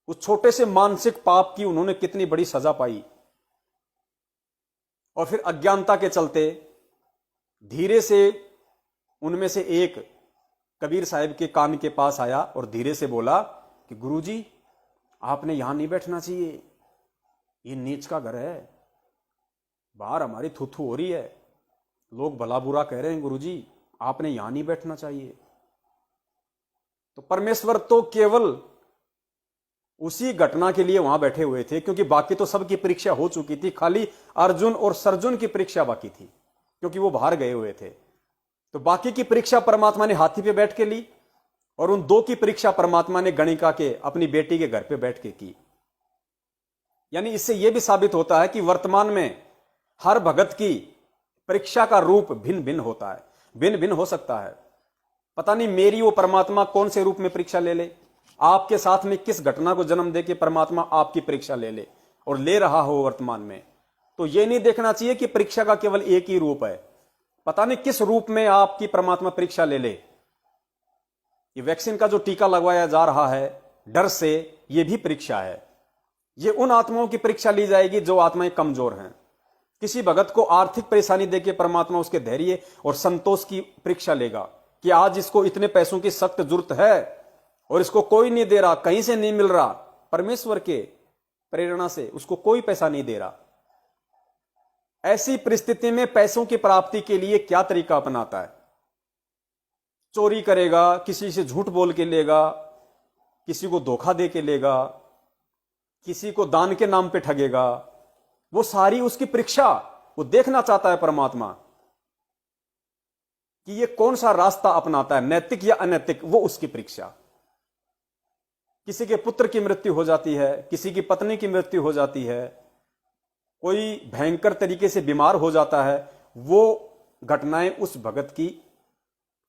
उस छोटे से मानसिक पाप की उन्होंने कितनी बड़ी सजा पाई। और फिर अज्ञानता के चलते धीरे से उनमें से एक कबीर साहब के कान के पास आया और धीरे से बोला कि गुरुजी, आपने यहां नहीं बैठना चाहिए, ये नीच का घर है, बाहर हमारी थू-थू हो रही है, लोग भला बुरा कह रहे हैं, गुरुजी आपने यहां नहीं बैठना चाहिए। तो परमेश्वर तो केवल उसी घटना के लिए वहां बैठे हुए थे, क्योंकि बाकी तो सबकी परीक्षा हो चुकी थी, खाली अर्जुन और सर्जुन की परीक्षा बाकी थी, क्योंकि वो बाहर गए हुए थे। तो बाकी की परीक्षा परमात्मा ने हाथी पे बैठ के ली, और उन दो की परीक्षा परमात्मा ने गणिका के अपनी बेटी के घर पे बैठ के की। यानी इससे यह भी साबित होता है कि वर्तमान में हर भगत की परीक्षा का रूप भिन्न भिन्न होता है, भिन्न भिन्न हो सकता है। पता नहीं मेरी वो परमात्मा कौन से रूप में परीक्षा ले ले, आपके साथ में किस घटना को जन्म दे के परमात्मा आपकी परीक्षा ले ले, और ले रहा हो वर्तमान में। तो यह नहीं देखना चाहिए कि परीक्षा का केवल एक ही रूप है, पता नहीं किस रूप में आपकी परमात्मा परीक्षा ले ले। ये वैक्सीन का जो टीका लगवाया जा रहा है डर से, यह भी परीक्षा है। ये उन आत्माओं की परीक्षा ली जाएगी जो आत्माएं कमजोर हैं। किसी भगत को आर्थिक परेशानी देके परमात्मा उसके धैर्य और संतोष की परीक्षा लेगा कि आज इसको इतने पैसों की सख्त जरूरत है और इसको कोई नहीं दे रहा, कहीं से नहीं मिल रहा, परमेश्वर के प्रेरणा से उसको कोई पैसा नहीं दे रहा। ऐसी परिस्थिति में पैसों की प्राप्ति के लिए क्या तरीका अपनाता है? चोरी करेगा, किसी से झूठ बोल के लेगा, किसी को धोखा दे के लेगा, किसी को दान के नाम पे ठगेगा। वो सारी उसकी परीक्षा, वो देखना चाहता है परमात्मा कि ये कौन सा रास्ता अपनाता है, नैतिक या अनैतिक, वो उसकी परीक्षा। किसी के पुत्र की मृत्यु हो जाती है, किसी की पत्नी की मृत्यु हो जाती है, कोई भयंकर तरीके से बीमार हो जाता है, वो घटनाएं उस भगत की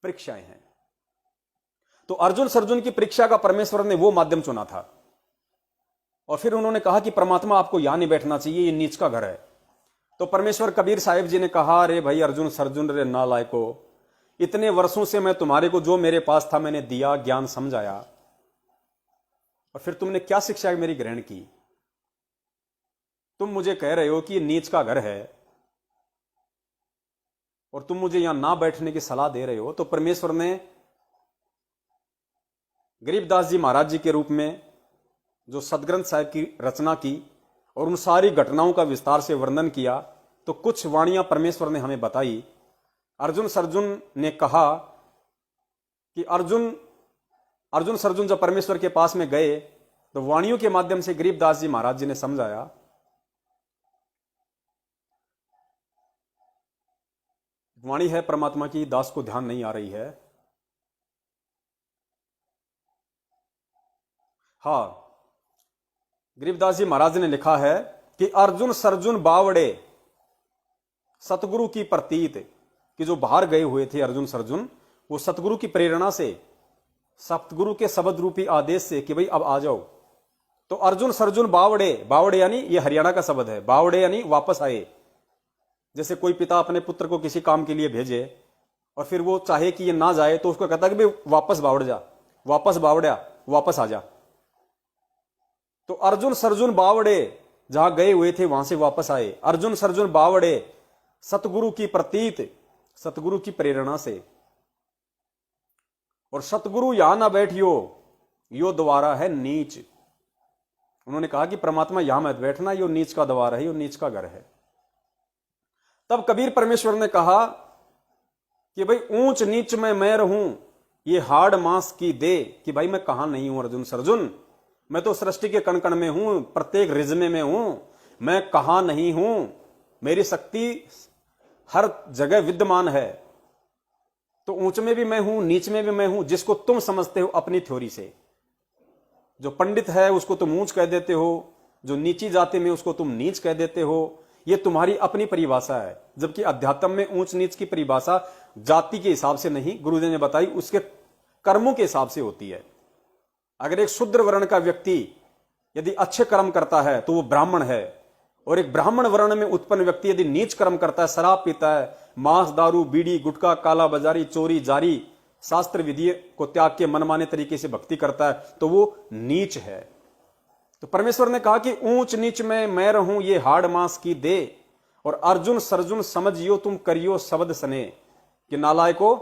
परीक्षाएं हैं। तो अर्जुन सर्जुन की परीक्षा का परमेश्वर ने वो माध्यम चुना था। और फिर उन्होंने कहा कि परमात्मा आपको यहां नहीं बैठना चाहिए, ये नीच का घर है। तो परमेश्वर कबीर साहिब जी ने कहा, अरे भाई अर्जुन सर्जुन रे नालायको, इतने वर्षों से मैं तुम्हारे को जो मेरे पास था मैंने दिया, ज्ञान समझाया, और फिर तुमने क्या शिक्षा मेरी ग्रहण की? तुम मुझे कह रहे हो कि ये नीच का घर है और तुम मुझे यहां ना बैठने की सलाह दे रहे हो। तो परमेश्वर ने गरीबदास जी महाराज जी के रूप में जो सदग्रंथ साहिब की रचना की और उन सारी घटनाओं का विस्तार से वर्णन किया, तो कुछ वाणियां परमेश्वर ने हमें बताई। अर्जुन सर्जुन ने कहा कि अर्जुन सर्जुन जब परमेश्वर के पास में गए तो वाणियों के माध्यम से गरीबदास जी महाराज जी ने समझाया। वाणी है परमात्मा की, दास को ध्यान नहीं आ रही है। हाँ, गरीबदास जी महाराज ने लिखा है कि अर्जुन सर्जुन बावड़े सतगुरु की प्रतीत, कि जो बाहर गए हुए थे अर्जुन सर्जुन, वो सतगुरु की प्रेरणा से, सतगुरु के शब्द रूपी आदेश से कि भाई अब आ जाओ। तो अर्जुन सर्जुन बावड़े, बावड़े यानी ये हरियाणा का शब्द है, बावड़े यानी वापस आए। जैसे कोई पिता अपने पुत्र को किसी काम के लिए भेजे और फिर वो चाहे कि ये ना जाए तो उसको कहता है कि भाई वापस बावड़ जा, वापस बावड़िया, वापस आ जा। तो अर्जुन सर्जुन बावड़े जहां गए हुए थे वहां से वापस आए। अर्जुन सर्जुन बावड़े सतगुरु की प्रतीत, सतगुरु की प्रेरणा से। और सतगुरु यहां ना बैठियो, यो द्वारा है नीच। उन्होंने कहा कि परमात्मा यहां मत बैठना, यो नीच का द्वार है, यो नीच का घर है। तब कबीर परमेश्वर ने कहा कि भाई ऊंच नीच में मैं रहूं, ये हाड़ मांस की दे, कि भाई मैं कहां नहीं हूं अर्जुन सर्जुन, मैं तो सृष्टि के कण कण में हूं, प्रत्येक रिज्मे में हूं, मैं कहां नहीं हूं, मेरी शक्ति हर जगह विद्यमान है। तो ऊंच में भी मैं हूं, नीच में भी मैं हूं, जिसको तुम समझते हो अपनी थ्योरी से। जो पंडित है उसको तुम ऊंच कह देते हो, जो नीची जाति में उसको तुम नीच कह देते हो। ये तुम्हारी अपनी परिभाषा है, जबकि अध्यात्म में ऊंच नीच की परिभाषा जाति के हिसाब से नहीं, गुरुदेव ने बताई उसके कर्मों के हिसाब से होती है। अगर एक शूद्र वर्ण का व्यक्ति यदि अच्छे कर्म करता है तो वो ब्राह्मण है, और एक ब्राह्मण वर्ण में उत्पन्न व्यक्ति यदि नीच कर्म करता है, शराब पीता है, मांस दारू बीड़ी गुटखा काला बाजारी चोरी जारी शास्त्र विधि को त्याग के मनमाने तरीके से भक्ति करता है, तो वो नीच है। तो परमेश्वर ने कहा कि ऊंच नीच में मैं रहूं ये हाड़ मांस की दे, और अर्जुन सर्जुन समझियो तुम करियो शब्द सने, कि नालायको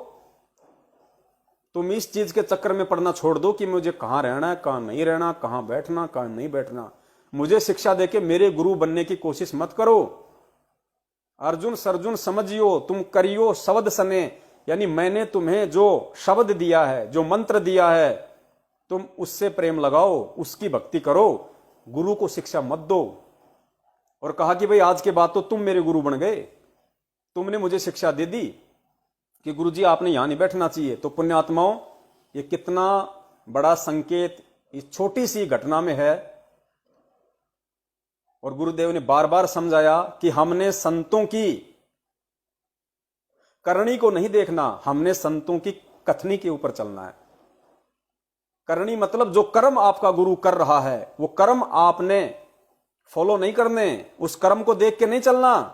तुम इस चीज के चक्कर में पड़ना छोड़ दो कि मुझे कहां रहना है, कहां नहीं रहना, कहां बैठना, कहां नहीं बैठना। मुझे शिक्षा देके मेरे गुरु बनने की कोशिश मत करो। अर्जुन सर्जुन समझियो तुम करियो शब्द सने, यानी मैंने तुम्हें जो शब्द दिया है, जो मंत्र दिया है, तुम उससे प्रेम लगाओ, उसकी भक्ति करो, गुरु को शिक्षा मत दो। और कहा कि भाई आज के बाद तो तुम मेरे गुरु बन गए, तुमने मुझे शिक्षा दे दी कि गुरुजी आपने यहां नहीं बैठना चाहिए। तो पुण्यात्माओं, ये कितना बड़ा संकेत इस छोटी सी घटना में है। और गुरुदेव ने बार बार समझाया कि हमने संतों की करनी को नहीं देखना, हमने संतों की कथनी के ऊपर चलना है। करनी मतलब जो कर्म आपका गुरु कर रहा है, वो कर्म आपने फॉलो नहीं करने, उस कर्म को देख के नहीं चलना।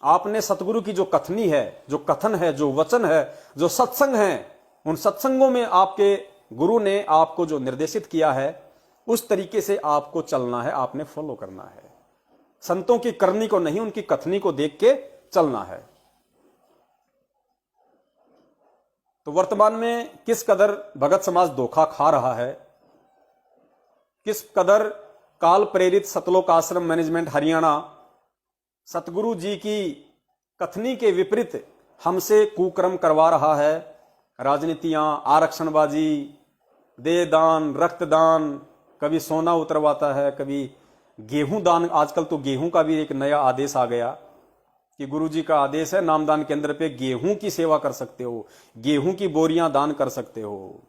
आपने सतगुरु की जो कथनी है, जो कथन है, जो वचन है, जो सत्संग है, उन सत्संगों में आपके गुरु ने आपको जो निर्देशित किया है, उस तरीके से आपको चलना है, आपने फॉलो करना है। संतों की करनी को नहीं, उनकी कथनी को देख के चलना है। तो वर्तमान में किस कदर भगत समाज धोखा खा रहा है, किस कदर काल प्रेरित सतलोक आश्रम मैनेजमेंट हरियाणा सतगुरु जी की कथनी के विपरीत हमसे कुकर्म करवा रहा है। राजनीतियां, आरक्षणबाजी, देहदान, रक्तदान, कभी सोना उतरवाता है, कभी गेहूं दान। आजकल तो गेहूं का भी एक नया आदेश आ गया कि गुरुजी का आदेश है, नामदान केंद्र पे गेहूं की सेवा कर सकते हो, गेहूं की बोरियां दान कर सकते हो।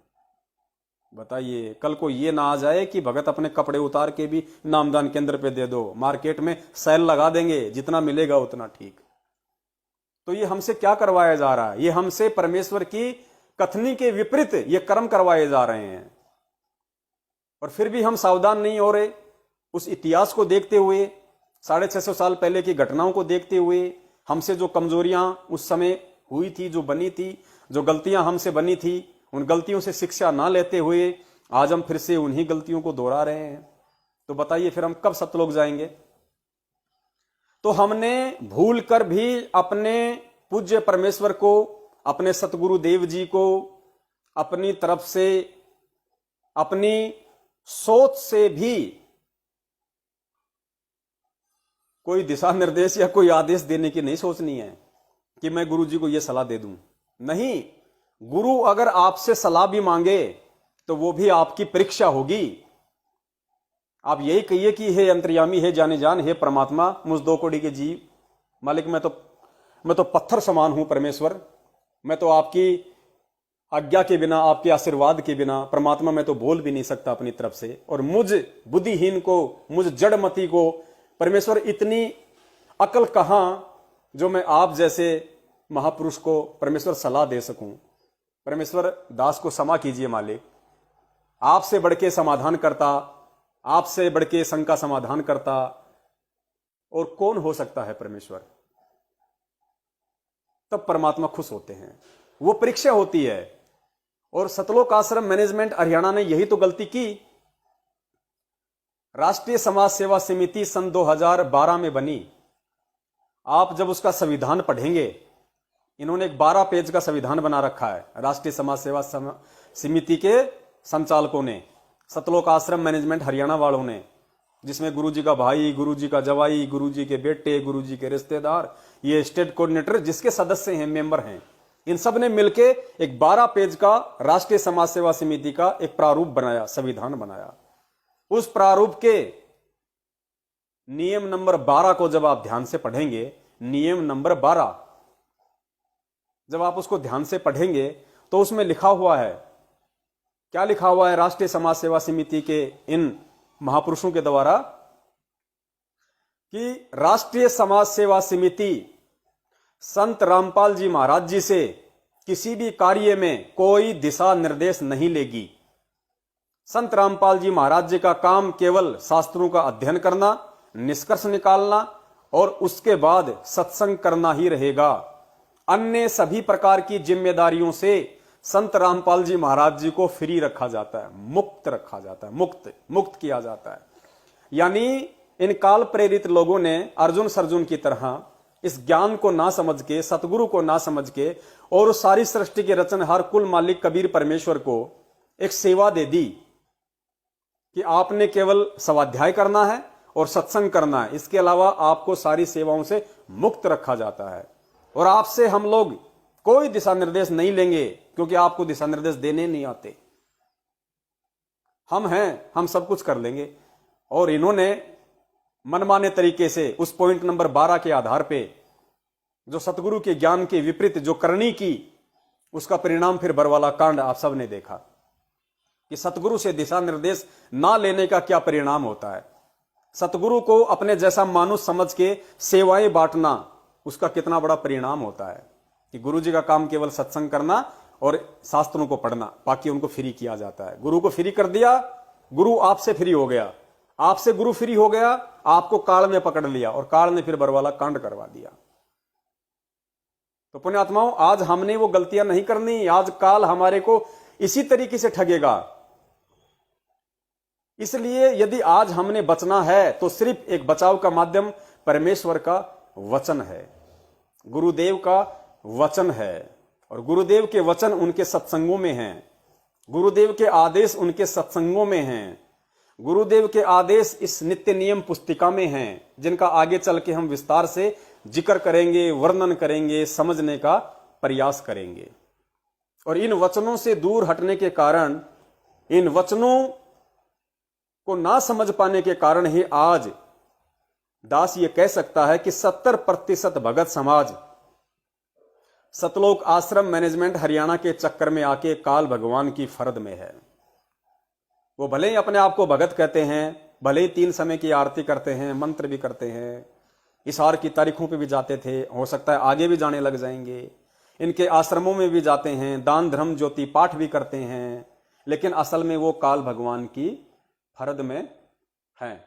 बताइए, कल को ये ना आ जाए कि भगत अपने कपड़े उतार के भी नामदान केंद्र पे दे दो, मार्केट में सेल लगा देंगे, जितना मिलेगा उतना ठीक। तो ये हमसे क्या करवाया जा रहा है? ये हमसे परमेश्वर की कथनी के विपरीत ये कर्म करवाए जा रहे हैं। और फिर भी हम सावधान नहीं हो रहे। उस इतिहास को देखते हुए, 650 साल पहले की घटनाओं को देखते हुए, हमसे जो कमजोरियां उस समय हुई थी, जो बनी थी, जो गलतियां हमसे बनी थी, उन गलतियों से शिक्षा ना लेते हुए आज हम फिर से उन्हीं गलतियों को दोहरा रहे हैं। तो बताइए फिर हम कब सतलोक जाएंगे? तो हमने भूल कर भी अपने पूज्य परमेश्वर को, अपने सतगुरु देव जी को अपनी तरफ से, अपनी सोच से भी कोई दिशा निर्देश या कोई आदेश देने की नहीं सोचनी है कि मैं गुरु जी को यह सलाह दे दूं। नहीं, गुरु अगर आपसे सलाह भी मांगे तो वो भी आपकी परीक्षा होगी। आप यही कहिए कि हे अंतर्यामी, हे जाने जान, हे परमात्मा, मुझ दो कोड़ी के जीव मालिक, मैं तो पत्थर समान हूं परमेश्वर, मैं तो आपकी आज्ञा के बिना, आपके आशीर्वाद के बिना परमात्मा मैं तो बोल भी नहीं सकता अपनी तरफ से। और मुझ बुद्धिहीन को, मुझ जड़मती को परमेश्वर इतनी अकल कहां जो मैं आप जैसे महापुरुष को परमेश्वर सलाह दे सकूं। परमेश्वर दास को क्षमा कीजिए मालिक, आपसे बढ़ के समाधान करता, आपसे बढ़ के संग का समाधान करता और कौन हो सकता है परमेश्वर? तब परमात्मा खुश होते हैं, वो परीक्षा होती है। और सतलोक आश्रम मैनेजमेंट हरियाणा ने यही तो गलती की। राष्ट्रीय समाज सेवा समिति सन 2012 में बनी। आप जब उसका संविधान पढ़ेंगे, इन्होंने एक 12 पेज का संविधान बना रखा है राष्ट्रीय समाज सेवा समिति के संचालकों ने, सतलोक आश्रम मैनेजमेंट हरियाणा वालों ने, जिसमें गुरुजी का भाई, गुरुजी का जवाई, गुरुजी के बेटे, गुरुजी के रिश्तेदार, ये स्टेट कोऑर्डिनेटर जिसके सदस्य हैं, मेंबर हैं, इन सब ने मिलके एक 12 पेज का राष्ट्रीय समाज सेवा समिति का एक प्रारूप बनाया, संविधान बनाया। उस प्रारूप के नियम नंबर 12 को जब आप ध्यान से पढ़ेंगे, नियम नंबर 12 जब आप उसको ध्यान से पढ़ेंगे तो उसमें लिखा हुआ है, क्या लिखा हुआ है राष्ट्रीय समाज सेवा समिति के इन महापुरुषों के द्वारा, कि राष्ट्रीय समाज सेवा समिति संत रामपाल जी महाराज जी से किसी भी कार्य में कोई दिशा निर्देश नहीं लेगी। संत रामपाल जी महाराज जी का काम केवल शास्त्रों का अध्ययन करना, निष्कर्ष निकालना और उसके बाद सत्संग करना ही रहेगा। अन्य सभी प्रकार की जिम्मेदारियों से संत रामपाल जी महाराज जी को फ्री रखा जाता है, मुक्त रखा जाता है, मुक्त किया जाता है। यानी इन काल प्रेरित लोगों ने अर्जुन सर्जुन की तरह इस ज्ञान को ना समझ के, सतगुरु को ना समझ के, और उस सारी सृष्टि के रचनहार कुल मालिक कबीर परमेश्वर को एक सेवा दे दी कि आपने केवल स्वाध्याय करना है और सत्संग करना है, इसके अलावा आपको सारी सेवाओं से मुक्त रखा जाता है। और आपसे हम लोग कोई दिशा निर्देश नहीं लेंगे, क्योंकि आपको दिशा निर्देश देने नहीं आते, हम हैं, हम सब कुछ कर लेंगे। और इन्होंने मनमाने तरीके से उस पॉइंट नंबर 12 के आधार पे जो सतगुरु के ज्ञान के विपरीत जो करनी की, उसका परिणाम फिर बरवाला कांड आप सब ने देखा कि सतगुरु से दिशा निर्देश ना लेने का क्या परिणाम होता है। सतगुरु को अपने जैसा मानुष समझ के सेवाएं बांटना, उसका कितना बड़ा परिणाम होता है कि गुरु जी का काम केवल सत्संग करना और शास्त्रों को पढ़ना, बाकी उनको फ्री किया जाता है। गुरु को फ्री कर दिया, गुरु आपसे फ्री हो गया, आपसे गुरु फ्री हो गया, आपको काल में पकड़ लिया और काल ने फिर बरवाला कांड करवा दिया। तो पुण्यात्माओं, आज हमने वो गलतियां नहीं करनी, आज काल हमारे को इसी तरीके से ठगेगा। इसलिए यदि आज हमने बचना है तो सिर्फ एक बचाव का माध्यम परमेश्वर का वचन है, गुरुदेव का वचन है। और गुरुदेव के वचन उनके सत्संगों में हैं, गुरुदेव के आदेश उनके सत्संगों में हैं, गुरुदेव के आदेश इस नित्य नियम पुस्तिका में हैं, जिनका आगे चल के हम विस्तार से जिक्र करेंगे, वर्णन करेंगे, समझने का प्रयास करेंगे। और इन वचनों से दूर हटने के कारण, इन वचनों को ना समझ पाने के कारण ही आज दास ये कह सकता है कि 70% भगत समाज सतलोक आश्रम मैनेजमेंट हरियाणा के चक्कर में आके काल भगवान की फरद में है। वो भले ही अपने आप को भगत कहते हैं, भले ही 3 समय की आरती करते हैं, मंत्र भी करते हैं, इशार की तारीखों पे भी जाते थे, हो सकता है आगे भी जाने लग जाएंगे, इनके आश्रमों में भी जाते हैं, दान धर्म ज्योति पाठ भी करते हैं, लेकिन असल में वो काल भगवान की फरद में हैं।